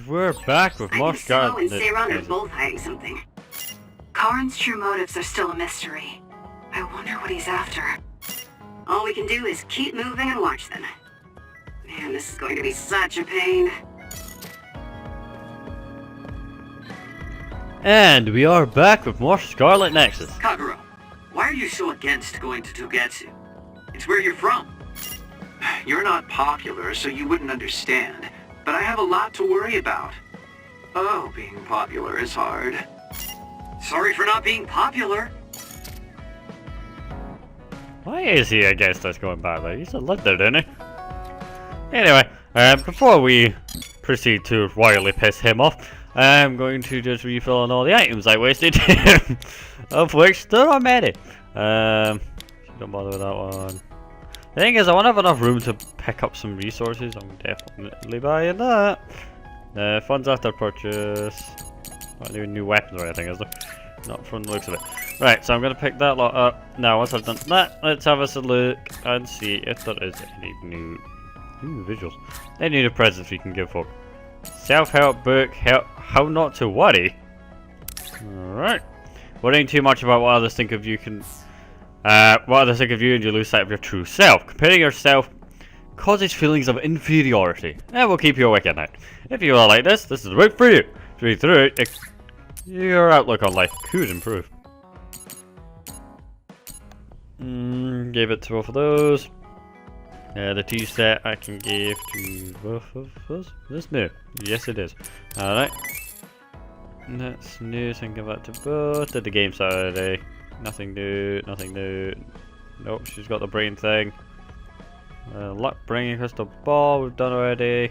we're back with more Scarlet Nexus. I think Tsugumi and are both hiding something. Karin's true motives are still a mystery. I wonder what he's after. All we can do is keep moving and watch them. Man, this is going to be such a pain. And we are back with more Scarlet Nexus. Kagura, why are you so against going to Togetsu? It's where you're from. You're not popular, so you wouldn't understand. But I have a lot to worry about. Oh, being popular is hard. Sorry for not being popular. Why is he against us going badly? He's a lived there, didn't he? Anyway, before we proceed to royally piss him off, I'm going to just refill on all the items I wasted, of which there are many. Don't bother with that one. The thing is, I won't have enough room to pick up some resources. I'm definitely buying that. Funds after purchase. Not any new weapons or anything, is there? Not from the looks of it. Right, so I'm going to pick that lot up. Now, once I've done that, let's have us a look and see if there is any new visuals. Any new presents we can give folk. Self-help book, how not to worry. Alright. Worrying too much about what others think of you can... what others think of you and you lose sight of your true self. Comparing yourself causes feelings of inferiority. And will keep you awake at night. If you are like this, this is the book for you. To read through it, your outlook on life could improve. Gave it to both of those. The tea set I can give to both of us. Is this new? Yes, it is. Alright. That's new, so I can give that to both. Did the game Saturday. Nothing new, nothing new. Nope, she's got the brain thing. Luck bringing crystal ball, we've done already.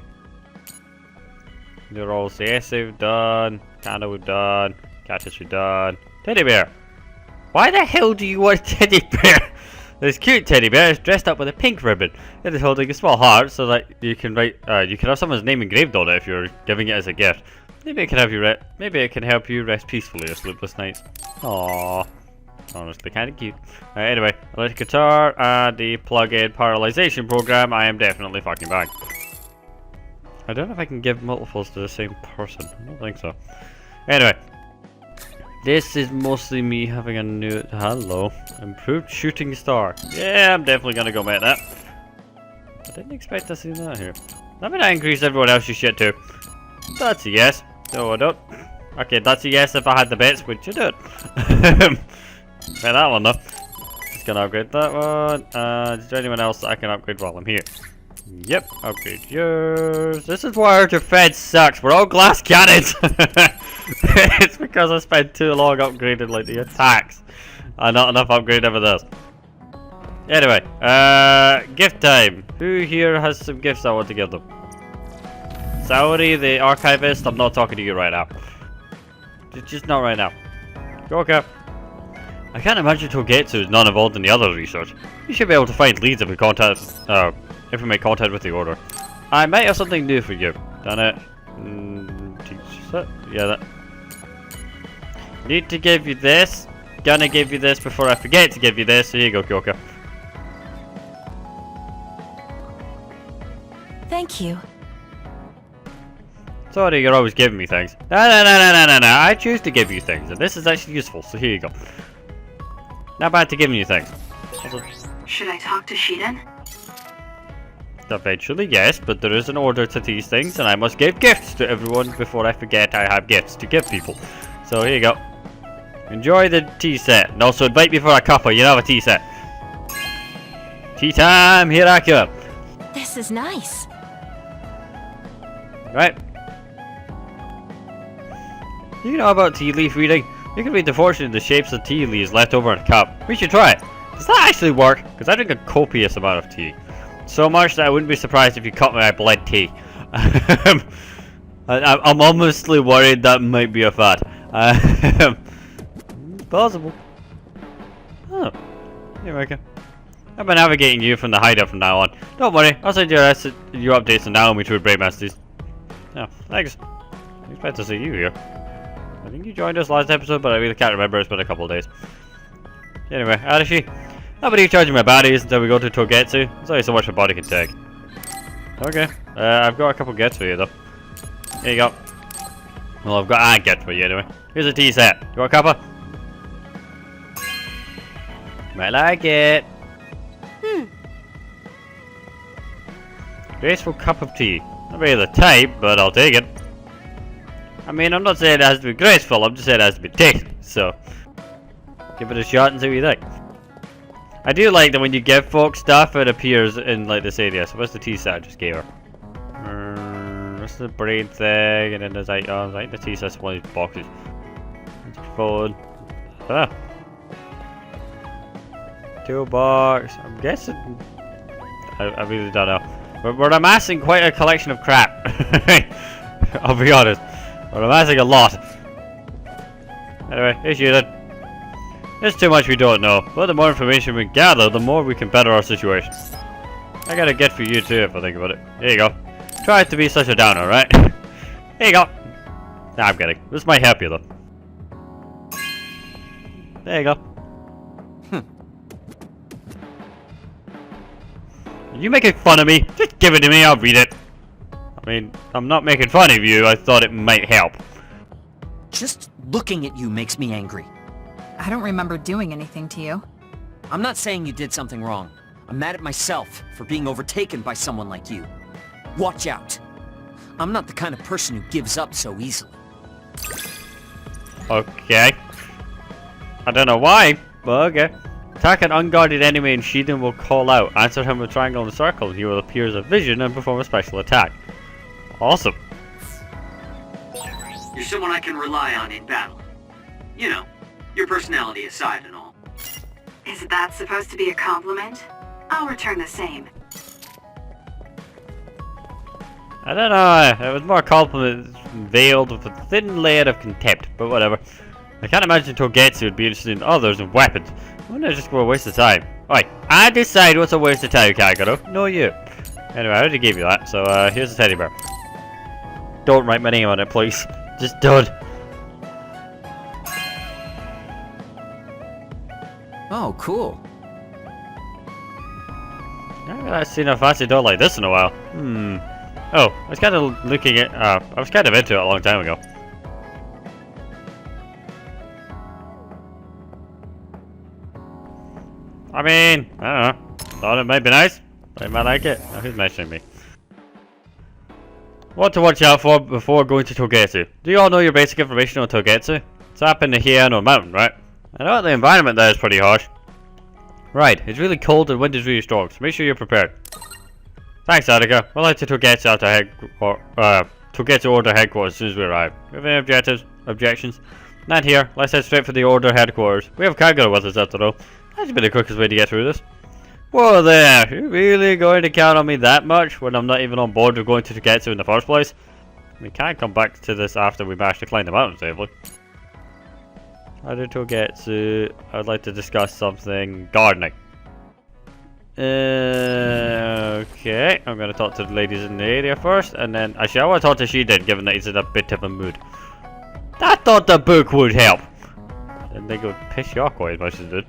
New rolls, the essay we've done. Candle we've done. Cactus we've done. Teddy bear! Why the hell do you want a teddy bear? This cute teddy bear is dressed up with a pink ribbon. It is holding a small heart so that you can write. You can have someone's name engraved on it if you're giving it as a gift. Maybe it can have you maybe it can help you rest peacefully or sleepless nights. Aww, honestly, kind of cute. Anyway, electric guitar and the plug-in paralyzation program. I am definitely fucking back. I don't know if I can give multiples to the same person. I don't think so. Anyway. This is mostly me having a new... Hello. Improved shooting star. Yeah, I'm definitely gonna go make that. I didn't expect to see that here. Let me not increase everyone else's shit too. That's a yes. No, I don't. Okay, that's a yes if I had the bets, which you don't. Make that one though. Just gonna upgrade that one. Is there anyone else that I can upgrade while I'm here? Yep, upgrade yours. This is why our defense sucks. We're all glass cannons. It's because I spent too long upgrading like the attacks and not enough upgrading for this. Anyway, gift time. Who here has some gifts I want to give them? Saori, the archivist, I'm not talking to you right now. Just not right now. Okay. I can't imagine Togetsu is not involved in the other research. You should be able to find leads if we make contact with the order. I might have something new for you. Done it. Teach set? Yeah, that. Need to give you this. Gonna give you this before I forget to give you this. Here you go, Kyoka. Thank you. Sorry, you're always giving me things. No. I choose to give you things, and this is actually useful, so here you go. Not bad to giving you things. Should I talk to Shiden? Eventually, yes, but there is an order to these things, and I must give gifts to everyone before I forget I have gifts to give people. So here you go. Enjoy the tea set, and also invite me for a cuppa. You have a tea set. Tea time, here I come. This is nice. Right. You know about tea leaf reading? You can read the fortune in the shapes of tea leaves left over in a cup. We should try it. Does that actually work? Because I drink a copious amount of tea. So much that I wouldn't be surprised if you cut my blood tea. I'm honestly worried that might be a fad. It's possible. Oh, here we go. I've been navigating you from the hideout from now on. Don't worry, I'll send you your updates on Naomi to Brainmasters. Oh, thanks. I expect to see you here. I think you joined us last episode, but I really can't remember. It's been a couple of days. Anyway, Arashi, I'll be recharging my batteries until we go to Togetsu. There's only so much my body can take. Okay, I've got a couple gifts for you though. Here you go. Well, I've got a gift for you anyway. Here's a tea set. You want a cuppa? Might like it. Graceful cup of tea. Not really the type, but I'll take it. I mean, I'm not saying it has to be graceful, I'm just saying it has to be tasty, so give it a shot and see what you think. I do like that when you give folks stuff, it appears in like this area. So what's the tea set I just gave her? What's the brain thing? And then there's items, like the tea set's one of these boxes. Phone. Ah. Toolbox. I'm guessing. I really don't know. We're amassing quite a collection of crap. I'll be honest. We're amassing a lot. Anyway, here's you then. There's too much we don't know, but the more information we gather, the more we can better our situation. I got a gift for you too, if I think about it. Here you go. Try to be such a downer, right? Here you go. Nah, I'm kidding. This might help you though. There you go. Are you making fun of me? Just give it to me, I'll read it. I mean, I'm not making fun of you, I thought it might help. Just looking at you makes me angry. I don't remember doing anything to you. I'm not saying you did something wrong. I'm mad at myself for being overtaken by someone like you. Watch out. I'm not the kind of person who gives up so easily. Okay. I don't know why, but okay. Attack an unguarded enemy and Shiden will call out. Answer him with triangle and circle. He will appear as a vision and perform a special attack. Awesome. You're someone I can rely on in battle. You know, your personality aside and all. Is that supposed to be a compliment? I'll return the same. I don't know, it was more a compliment veiled with a thin layer of contempt, but whatever. I can't imagine Togetsu would be interested in others and weapons. Wouldn't it just be a waste of time? Alright, I decide what's a waste of time, Kagero. No you. Anyway, I already gave you that, so here's the teddy bear. Don't write my name on it, please. Just don't. Oh, cool. I haven't seen a fancy doll like this in a while. Oh, I was kind of looking at. I was kind of into it a long time ago. I mean, I don't know. Thought it might be nice. I might like it. Oh, who's mentioning me? What to watch out for before going to Togetsu? Do you all know your basic information on Togetsu? It's up in the Heiano mountain, right? I know the environment there is pretty harsh. Right, it's really cold and wind is really strong, so make sure you're prepared. Thanks, Attica. We'll head to Togetsu Togetsu Order Headquarters as soon as we arrive. We have any objections? Not here. Let's head straight for the Order Headquarters. We have Kagero with us after all. That's been the quickest way to get through this. Whoa there! You really going to count on me that much when I'm not even on board with going to Togetsu in the first place? We can't come back to this after we manage to climb the mountain safely. How to Togetsu? I'd like to discuss something. Gardening. Okay, I'm gonna talk to the ladies in the area first, and then actually I want to talk to Shiden, given that he's in a bit of a mood. I thought the book would help. And they go piss you off quite as much as it did.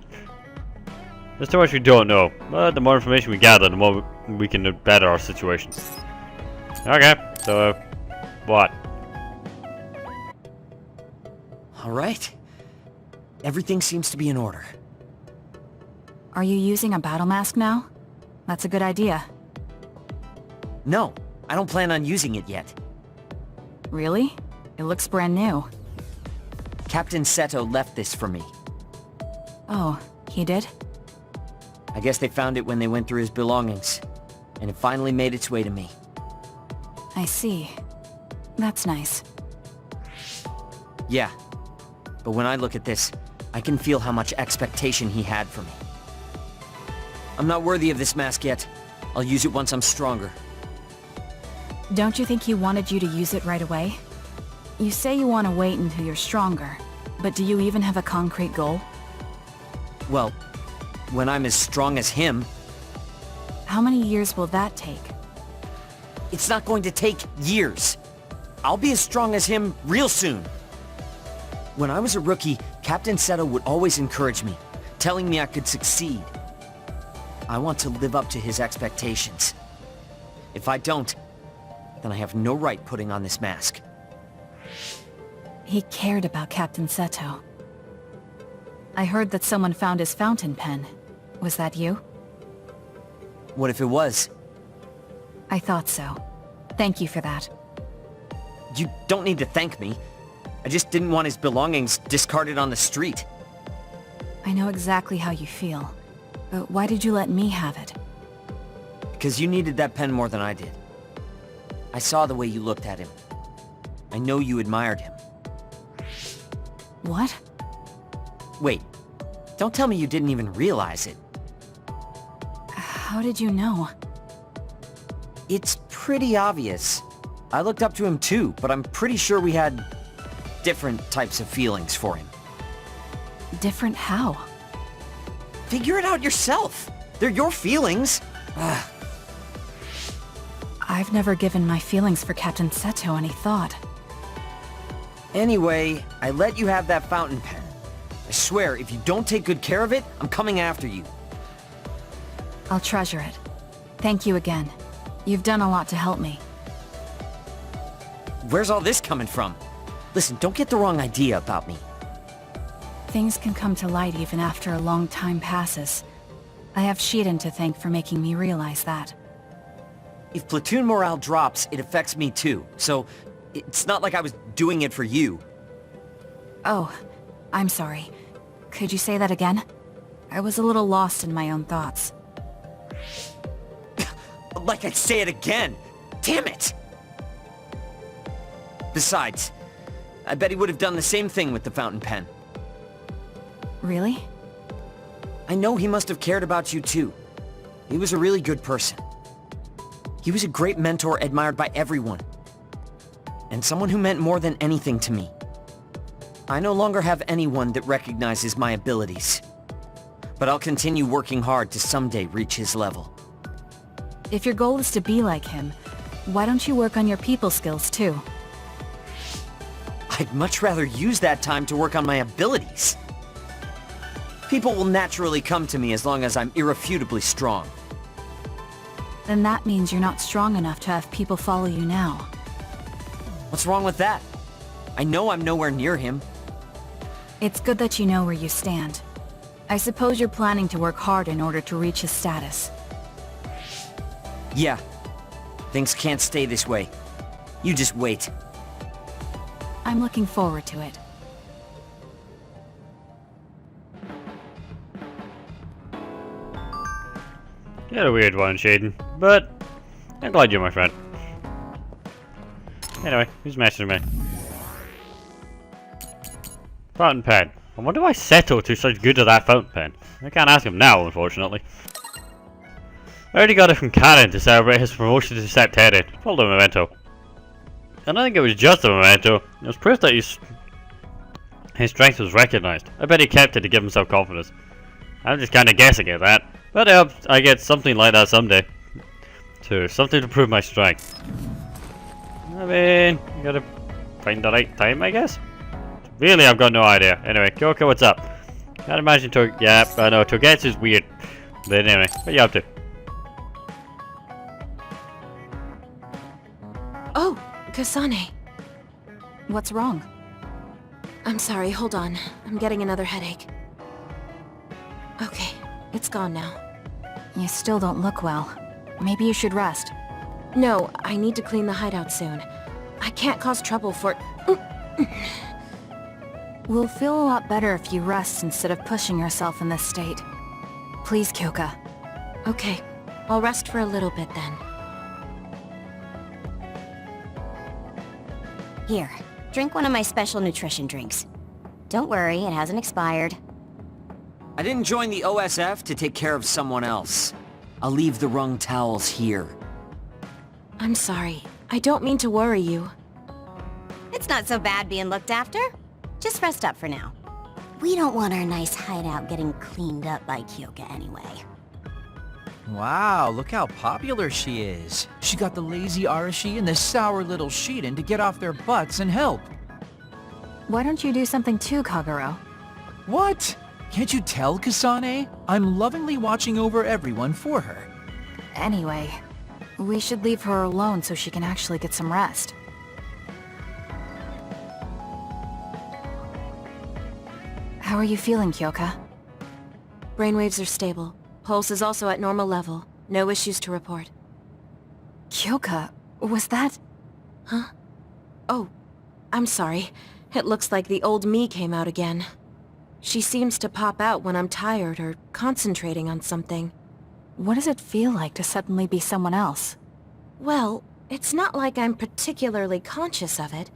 There's too much we don't know, but the more information we gather, the more we can better our situation. Okay, so what? All right. Everything seems to be in order. Are you using a battle mask now? That's a good idea. No, I don't plan on using it yet. Really? It looks brand new. Captain Seto left this for me. Oh, he did? I guess they found it when they went through his belongings, and it finally made its way to me. I see. That's nice. Yeah, but when I look at this, I can feel how much expectation he had for me. I'm not worthy of this mask yet. I'll use it once I'm stronger. Don't you think he wanted you to use it right away? You say you want to wait until you're stronger, but do you even have a concrete goal? Well, when I'm as strong as him... How many years will that take? It's not going to take years. I'll be as strong as him real soon. When I was a rookie, Captain Seto would always encourage me, telling me I could succeed. I want to live up to his expectations. If I don't, then I have no right putting on this mask. He cared about Captain Seto. I heard that someone found his fountain pen. Was that you? What if it was? I thought so. Thank you for that. You don't need to thank me. I just didn't want his belongings discarded on the street. I know exactly how you feel. But why did you let me have it? Because you needed that pen more than I did. I saw the way you looked at him. I know you admired him. What? Wait, don't tell me you didn't even realize it. How did you know? It's pretty obvious. I looked up to him too, but I'm pretty sure we had different types of feelings for him. Different how? Figure it out yourself. They're your feelings. I've never given my feelings for Captain Seto any thought. Anyway, I let you have that fountain pen. I swear, if you don't take good care of it, I'm coming after you. I'll treasure it. Thank you again. You've done a lot to help me. Where's all this coming from? Listen, don't get the wrong idea about me. Things can come to light even after a long time passes. I have Shiden to thank for making me realize that. If platoon morale drops, it affects me too. So, it's not like I was doing it for you. Oh, I'm sorry. Could you say that again? I was a little lost in my own thoughts. Like I'd say it again! Damn it! Besides, I bet he would have done the same thing with the fountain pen. Really? I know he must have cared about you too. He was a really good person. He was a great mentor admired by everyone. And someone who meant more than anything to me. I no longer have anyone that recognizes my abilities. But I'll continue working hard to someday reach his level. If your goal is to be like him, why don't you work on your people skills too? I'd much rather use that time to work on my abilities. People will naturally come to me as long as I'm irrefutably strong. Then that means you're not strong enough to have people follow you now. What's wrong with that? I know I'm nowhere near him. It's good that you know where you stand. I suppose you're planning to work hard in order to reach his status. Yeah. Things can't stay this way. You just wait. I'm looking forward to it. You're a weird one, Shaden, but I'm glad you're my friend. Anyway, who's messaging me? Fountain pen. I wonder why Seto took such good at that fountain pen. I can't ask him now, unfortunately. I already got it from Karen to celebrate his promotion to September. Called a memento. I don't think it was just a memento. It was proof that his strength was recognized. I bet he kept it to give himself confidence. I'm just kind of guessing at that. But I hope I get something like that someday. Something to prove my strength. I mean, you gotta find the right time, I guess? Really, I've got no idea. Anyway, Kyoko, what's up? Can't imagine yeah, I know, Togetsu's weird. But anyway, what you up to? Oh, Kasane. What's wrong? I'm sorry, hold on. I'm getting another headache. Okay, it's gone now. You still don't look well. Maybe you should rest. No, I need to clean the hideout soon. I can't cause trouble for... We'll feel a lot better if you rest instead of pushing yourself in this state. Please, Kyoka. Okay, I'll rest for a little bit then. Here, drink one of my special nutrition drinks. Don't worry, it hasn't expired. I didn't join the OSF to take care of someone else. I'll leave the wrung towels here. I'm sorry. I don't mean to worry you. It's not so bad being looked after. Just rest up for now. We don't want our nice hideout getting cleaned up by Kyoka anyway. Wow, look how popular she is. She got the lazy Arashi and the sour little Shiden to get off their butts and help. Why don't you do something too, Kagero? What? Can't you tell, Kasane? I'm lovingly watching over everyone for her. Anyway, we should leave her alone so she can actually get some rest. How are you feeling, Kyoka? Brainwaves are stable. Pulse is also at normal level. No issues to report. Kyoka, was that... Huh? Oh, I'm sorry. It looks like the old me came out again. She seems to pop out when I'm tired or concentrating on something. What does it feel like to suddenly be someone else? Well, it's not like I'm particularly conscious of it,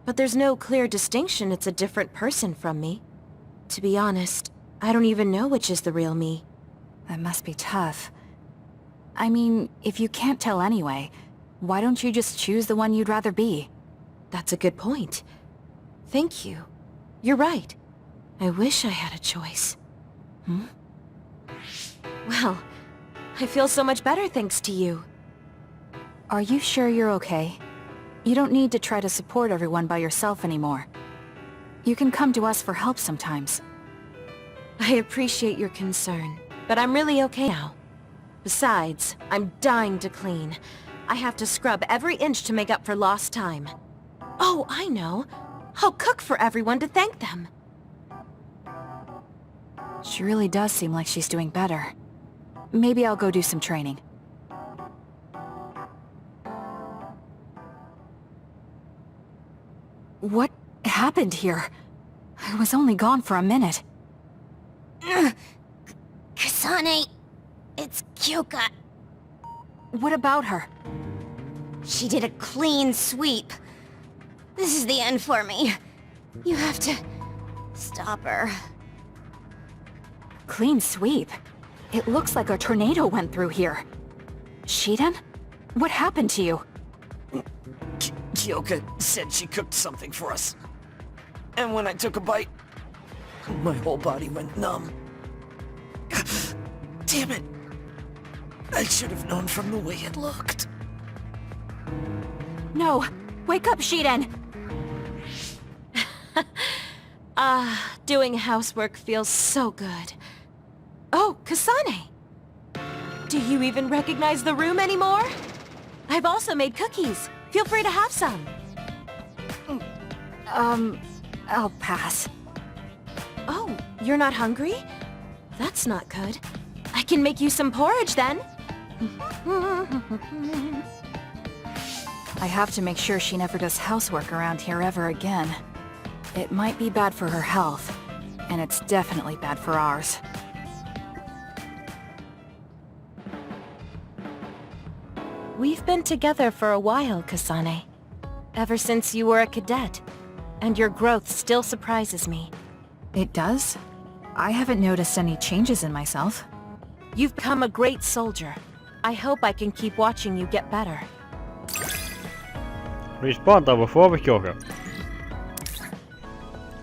but there's no clear distinction it's a different person from me. To be honest, I don't even know which is the real me. That must be tough. I mean, if you can't tell anyway, why don't you just choose the one you'd rather be? That's a good point. Thank you. You're right. I wish I had a choice. Hmm? Well, I feel so much better thanks to you. Are you sure you're okay? You don't need to try to support everyone by yourself anymore. You can come to us for help sometimes. I appreciate your concern, but I'm really okay now. Besides, I'm dying to clean. I have to scrub every inch to make up for lost time. Oh, I know. I'll cook for everyone to thank them. She really does seem like she's doing better. Maybe I'll go do some training. What happened here? I was only gone for a minute. Kasane, it's Kyoka. What about her? She did a clean sweep. This is the end for me. You have to stop her. Clean sweep? It looks like a tornado went through here. Shiden? What happened to you? Kyoka said she cooked something for us. And when I took a bite, my whole body went numb. Damn it! I should have known from the way it looked. No! Wake up, Shiden! Doing housework feels so good. Oh, Kasane! Do you even recognize the room anymore? I've also made cookies. Feel free to have some. I'll pass. Oh, you're not hungry? That's not good. I can make you some porridge then. I have to make sure she never does housework around here ever again. It might be bad for her health, and it's definitely bad for ours. We've been together for a while, Kasane. Ever since you were a cadet. And your growth still surprises me. It does? I haven't noticed any changes in myself. You've become a great soldier. I hope I can keep watching you get better. Respawn level 4 with Kyoka.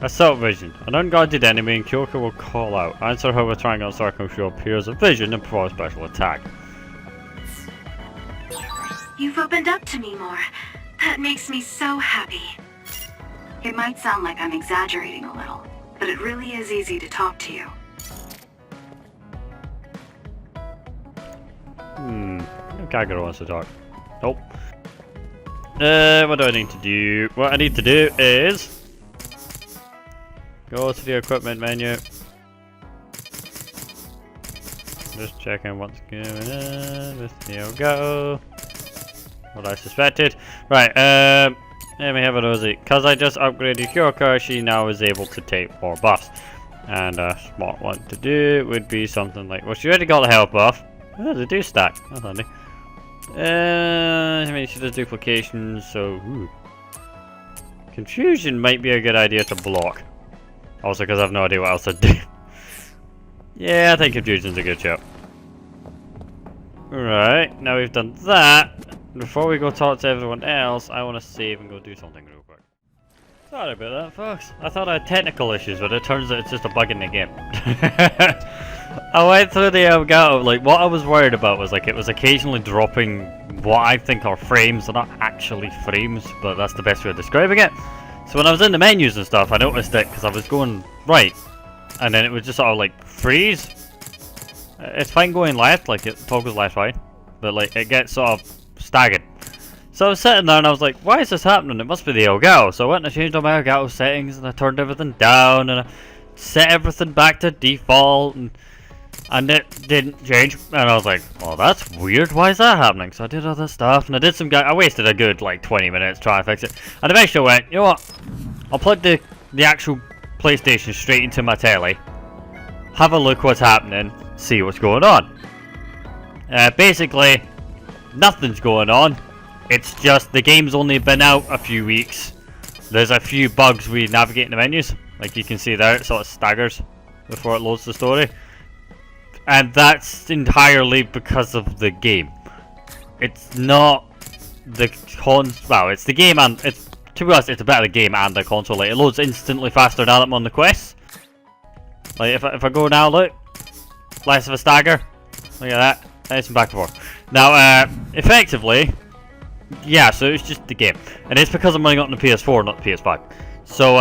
Assault vision. An unguarded enemy and Kyoka will call out. Answer hover triangle circle show appears a vision and perform a special attack. You've opened up to me more. That makes me so happy. It might sound like I'm exaggerating a little, but it really is easy to talk to you. Kagura wants to talk. Nope. What do I need to do? What I need to do is go to the equipment menu. Just checking what's going on. There we go. What I suspected. Right, let me have a nosy. Because I just upgraded Kyoka, she now is able to take more buffs. And a smart one to do would be something like, well, she already got the health buff. Oh, they do stack. That's handy. I mean, she does duplication, so ooh. Confusion might be a good idea to block. Also, because I have no idea what else to do. Yeah, I think confusion's a good show. Alright, now we've done that. Before we go talk to everyone else, I want to save and go do something real quick. Sorry about that, folks. I thought I had technical issues, but it turns out it's just a bug in the game. I went through the Elgato, like, what I was worried about was, like, it was occasionally dropping what I think are frames. They're not actually frames, but that's the best way of describing it. So when I was in the menus and stuff, I noticed it because I was going right, and then it would just sort of, like, freeze. It's fine going left, like, it toggles left, right, but, like, it gets sort of staggered. So I was sitting there and I was like, why is this happening? It must be the Elgato. So I went and changed all my Elgato settings and I turned everything down and I set everything back to default, and it didn't change. And I was like, well, that's weird. Why is that happening? So I did all this stuff, and I wasted a good like 20 minutes trying to fix it. And eventually I went, you know what? I'll plug the actual PlayStation straight into my telly. Have a look what's happening. See what's going on. Basically, nothing's going on. It's just the game's only been out a few weeks. There's a few bugs with navigating the menus. Like you can see there, it sort of staggers before it loads the story. And that's entirely because of the game. It's not the well, it's the game, and it's, to be honest, it's a bit of the game and the console. Like, it loads instantly faster now that I'm on the quest. Like if I go now, look, less of a stagger. Look at that. Nice and back and forth. Now, effectively, yeah, so it's just the game. And it's because I'm running it on the PS4, not the PS5. So,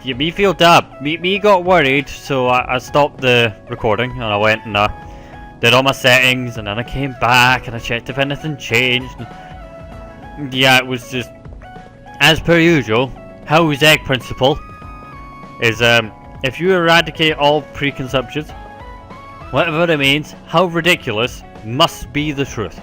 yeah, me feel daft. Me got worried, so I stopped the recording, and I went and did all my settings, and then I came back, and I checked if anything changed. And yeah, it was just, as per usual, How's Egg principle is, if you eradicate all preconceptions, whatever it means, how ridiculous must be the truth.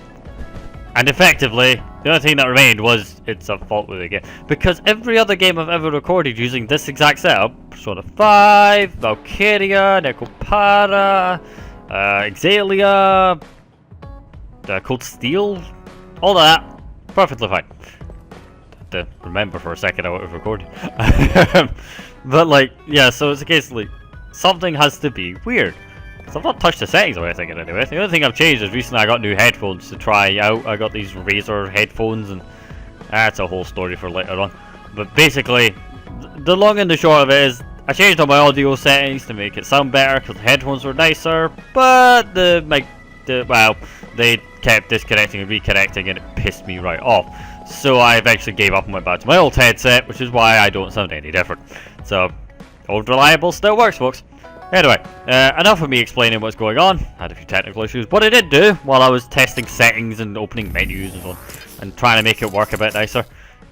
And effectively, the only thing that remained was it's a fault with the game. Because every other game I've ever recorded using this exact setup, Persona 5, Valkyria, Necopara, Exalia, Cold Steel, all of that, perfectly fine. Had to remember for a second how it was recorded. But like, yeah, so it's a case like, something has to be weird. I've not touched the settings or anything anyway. The only thing I've changed is recently I got new headphones to try out. I got these Razer headphones, and that's a whole story for later on. But basically, the long and the short of it is, I changed all my audio settings to make it sound better because the headphones were nicer, but the mic, well, they kept disconnecting and reconnecting, and it pissed me right off. So I eventually gave up and went back to my old headset, which is why I don't sound any different. So, old reliable still works, folks. Anyway, enough of me explaining what's going on. I had a few technical issues. What I did do while I was testing settings and opening menus and so on, and trying to make it work a bit nicer,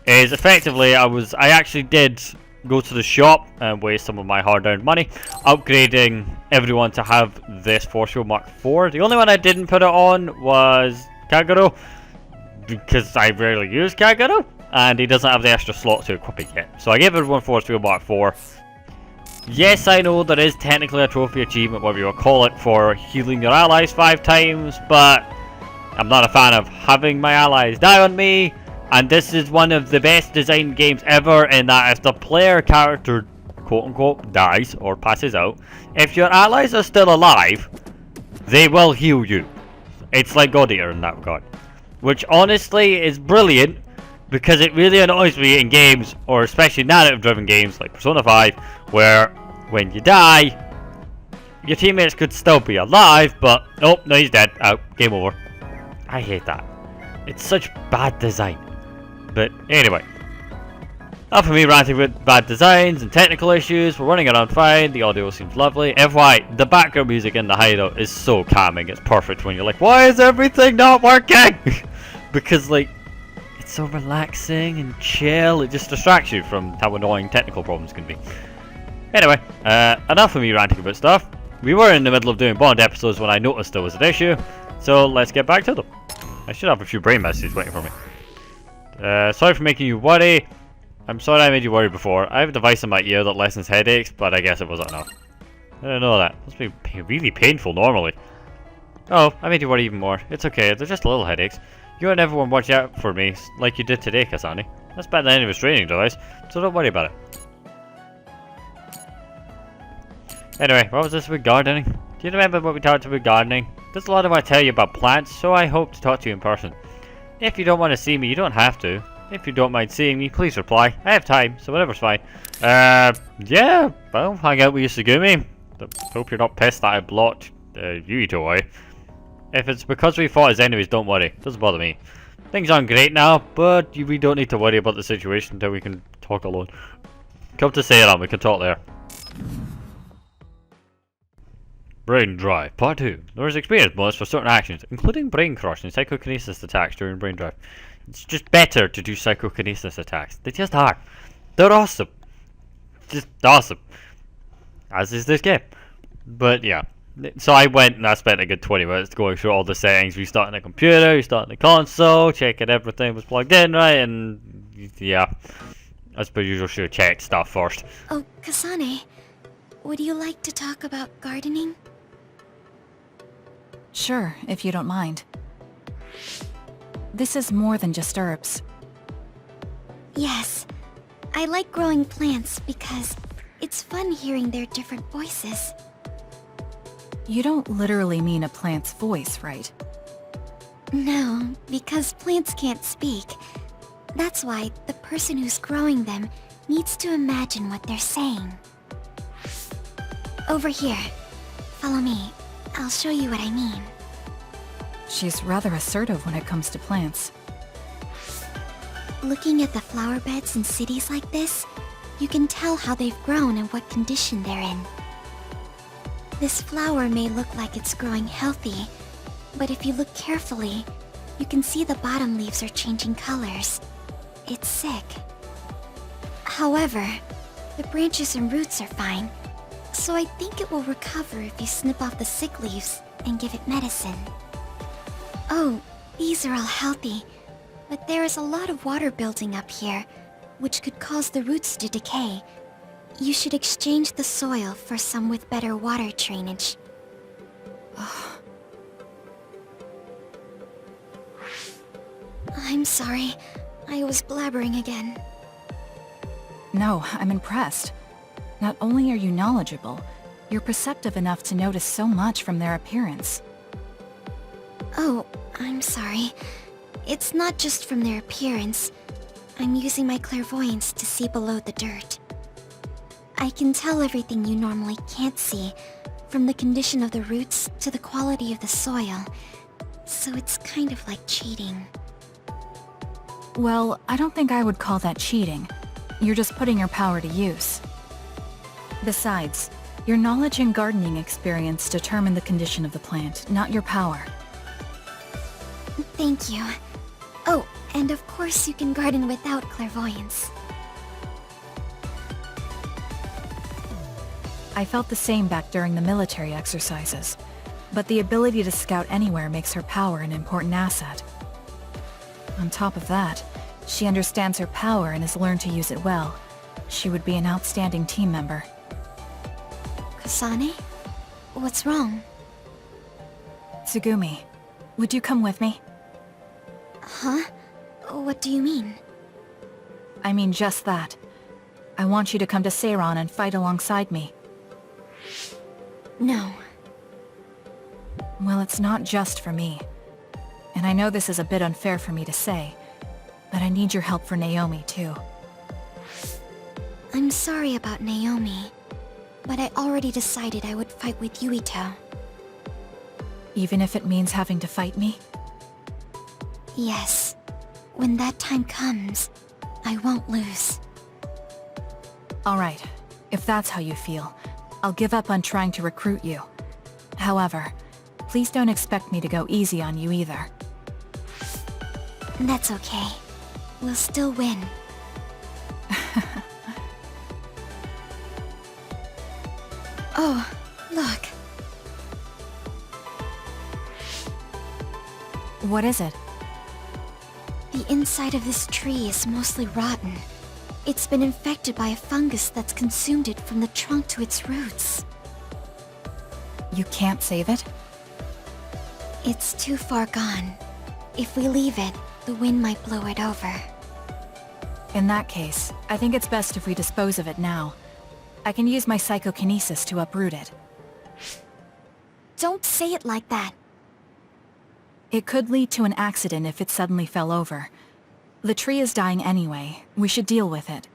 is effectively I actually did go to the shop and waste some of my hard-earned money upgrading everyone to have this Force Field Mark IV. The only one I didn't put it on was Kagero, because I rarely use Kagero, and he doesn't have the extra slot to equip it yet. So I gave everyone Force Field Mark IV. Yes, I know there is technically a trophy achievement, whatever you want to call it, for healing your allies 5 times, but I'm not a fan of having my allies die on me, and this is one of the best designed games ever in that if the player character, quote-unquote, dies or passes out, if your allies are still alive, they will heal you. It's like God Eater in that regard. Which honestly is brilliant, because it really annoys me in games, or especially narrative-driven games like Persona 5, where when you die, your teammates could still be alive, but oh, no, he's dead. Out. Game over. I hate that. It's such bad design. But anyway, enough of me ranting with bad designs and technical issues. We're running around fine. The audio seems lovely. FYI, the background music in the hideout is so calming. It's perfect when you're like, why is everything not working? Because like, it's so relaxing and chill. It just distracts you from how annoying technical problems can be. Anyway, enough of me ranting about stuff. We were in the middle of doing Bond episodes when I noticed there was an issue, so let's get back to them. I should have a few brain messages waiting for me. Sorry for making you worry. I'm sorry I made you worry before. I have a device in my ear that lessens headaches, but I guess it wasn't enough. I didn't know that. It must be really painful normally. Oh, I made you worry even more. It's okay, they're just little headaches. You and everyone watch out for me, like you did today, Kasane. That's better than any of his training device, so don't worry about it. Anyway, what was this with gardening? Do you remember what we talked about gardening? There's a lot I want to tell you about plants, so I hope to talk to you in person. If you don't want to see me, you don't have to. If you don't mind seeing me, please reply. I have time, so whatever's fine. Yeah, well, hang out with you, Tsugumi. Hope you're not pissed that I blocked Yuito away. If it's because we fought as enemies, don't worry. Doesn't bother me. Things aren't great now, but we don't need to worry about the situation until we can talk alone. Come to Seiran, we can talk there. Brain Drive, Part 2. There is experience bonus for certain actions, including brain crush and psychokinesis attacks during Brain Drive. It's just better to do psychokinesis attacks. They just are. They're awesome. Just awesome. as is this game. But yeah, so I went and I spent a good 20 minutes going through all the settings, restarting the computer, restarting the console, checking everything was plugged in right, and yeah, as per usual, should have checked stuff first. Oh, Kasane, would you like to talk about gardening? Sure, if you don't mind. This is more than just herbs. Yes. I like growing plants because it's fun hearing their different voices. You don't literally mean a plant's voice, right? No, because plants can't speak. That's why the person who's growing them needs to imagine what they're saying. Over here. Follow me. I'll show you what I mean. She's rather assertive when it comes to plants. Looking at the flower beds in cities like this, you can tell how they've grown and what condition they're in. This flower may look like it's growing healthy, but if you look carefully, you can see the bottom leaves are changing colors. It's sick. However, the branches and roots are fine, so I think it will recover if you snip off the sick leaves and give it medicine. Oh, these are all healthy, but there is a lot of water building up here, which could cause the roots to decay. You should exchange the soil for some with better water drainage. I'm sorry. I was blabbering again. No, I'm impressed. Not only are you knowledgeable, you're perceptive enough to notice so much from their appearance. Oh, I'm sorry. It's not just from their appearance. I'm using my clairvoyance to see below the dirt. I can tell everything you normally can't see, from the condition of the roots to the quality of the soil. So it's kind of like cheating. Well, I don't think I would call that cheating. You're just putting your power to use. Besides, your knowledge and gardening experience determine the condition of the plant, not your power. Thank you. Oh, and of course you can garden without clairvoyance. I felt the same back during the military exercises, but the ability to scout anywhere makes her power an important asset. On top of that, she understands her power and has learned to use it well. She would be an outstanding team member. Kasane? What's wrong? Tsugumi, would you come with me? Huh? What do you mean? I mean just that. I want you to come to Seiran and fight alongside me. No. Well, it's not just for me. And I know this is a bit unfair for me to say, but I need your help for Naomi too. I'm sorry about Naomi, but I already decided I would fight with Yuito. Even if it means having to fight me? Yes. When that time comes, I won't lose. Alright, if that's how you feel, I'll give up on trying to recruit you. However, please don't expect me to go easy on you either. That's okay. We'll still win. Oh, look. What is it? The inside of this tree is mostly rotten. It's been infected by a fungus that's consumed it from the trunk to its roots. You can't save it? It's too far gone. If we leave it, the wind might blow it over. In that case, I think it's best if we dispose of it now. I can use my psychokinesis to uproot it. Don't say it like that. It could lead to an accident if it suddenly fell over. The tree is dying anyway. We should deal with it.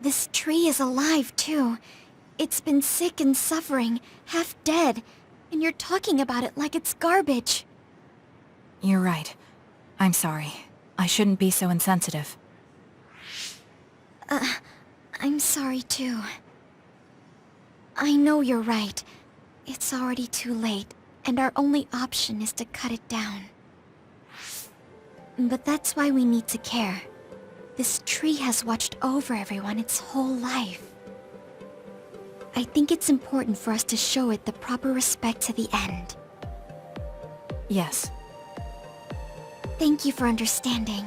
This tree is alive, too. It's been sick and suffering, half dead, and you're talking about it like it's garbage. You're right. I'm sorry. I shouldn't be so insensitive. I'm sorry, too. I know you're right. It's already too late, and our only option is to cut it down. But that's why we need to care. This tree has watched over everyone its whole life. I think it's important for us to show it the proper respect to the end. Yes. Thank you for understanding.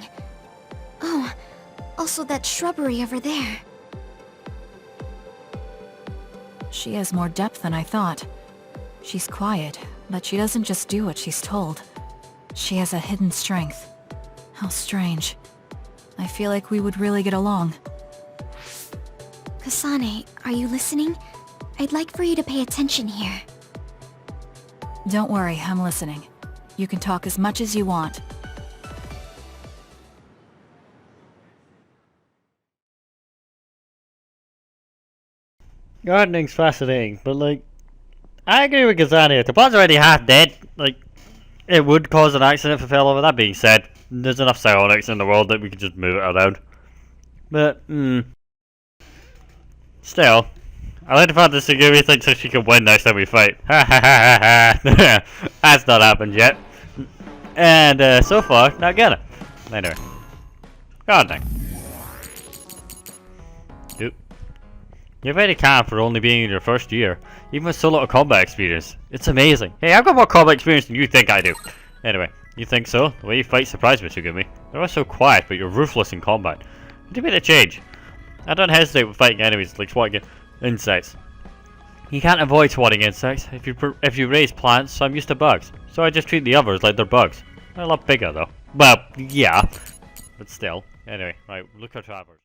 Oh, also that shrubbery over there. She has more depth than I thought. She's quiet, but she doesn't just do what she's told. She has a hidden strength. How strange. I feel like we would really get along. Kasane, are you listening? I'd like for you to pay attention here. Don't worry, I'm listening. You can talk as much as you want. Gardening's fascinating, but like, I agree with Kasane. If the plant's already half dead, like, it would cause an accident if it fell over. That being said, there's enough psionics in the world that we could just move it around. But, still, I like the fact that Tsugumi thinks that she can win next time we fight. Ha ha ha ha ha. That's not happened yet. And, so far, not gonna. Anyway. Gardening. Oop. You're very calm for only being in your first year, even with so little combat experience. It's amazing. Hey, I've got more combat experience than you think I do. Anyway, you think so? The way you fight surprised me, Tsugumi. You're always so quiet, but you're ruthless in combat. You made a change. I don't hesitate with fighting enemies like swatting insects. You can't avoid swatting insects if you raise plants, so I'm used to bugs. So I just treat the others like they're bugs. They're a lot bigger though. Well, yeah, but still. Anyway, right, look for trappers.